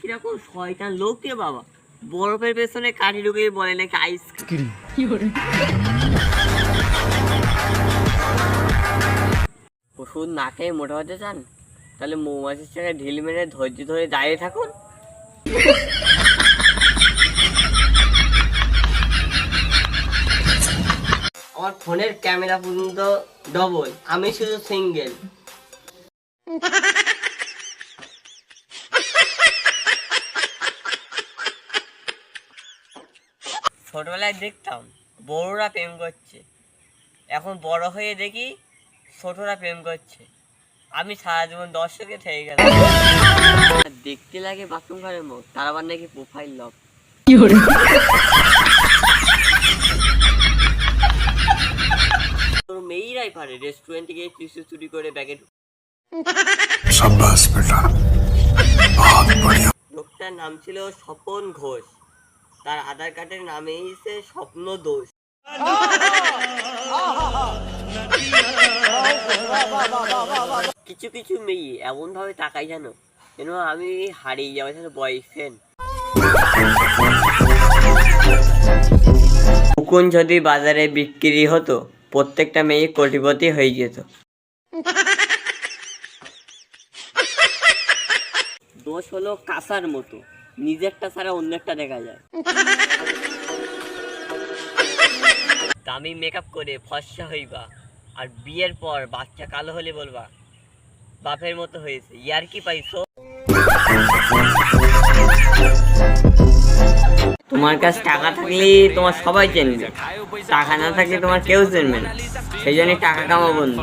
কিরকম শয়তান লোক রে বাবা, বরফের পেছনে কাঠি ঢুকে বলে নাকি আইসক্রিম। ওষুধ না খেয়ে মোটা হতে চান, তাহলে মৌমাছির সঙ্গে ঢিল মেরে ধৈর্য ধরে দাঁড়িয়ে থাকুন। আমার ফোনের ক্যামেরা পর্যন্ত ডবল, আমি শুধু সিঙ্গেল। ছোটবেলায় দেখতাম বড়রা প্রেম করছে, এখন বড় হয়ে দেখি ছোটরা প্রেম করছে। আমি সারা জীবন দর্শকে থেকে গেলাম। দেখতে লাগে বাথরুম ঘরের মতো, তার আবার নাকি প্রোফাইল লক। মেয়েরাই পারে রেস্টুরেন্টে গিয়ে টিস্যু চুরি করে ব্যাগে লোকটার নাম ছিল স্বপন ঘোষ, তার আধার কার্ডের নামে এসে স্বপ্ন দোষ। কিছু কিছু মেয়ে এমন ভাবে তাকাই জানো, যেন আমি হারিয়ে যাবো বয়ফ্রেন্ড। মুকুন যদি বাজারে বিক্রি হতো, প্রত্যেকটা মেয়ে কোটিপতি হয়ে যেত। দোষ হলো কাঁসার মতো, নিজেরটা ছাড়া অন্যেরটা দেখা যায়। দামি মেকআপ করে ফর্সা হইবা, আর বিয়ের পর বাচ্চা কালো হলে বলবা বাপের মতো হয়েছে। ইয়ার কি পাইছো? তোমার কাছে টাকা থাকলে তোমার সবাই চেনবে, টাকা না থাকলে তোমার কেউ চেনবে না। সেই জন্য টাকা কামাবো বন্ধু।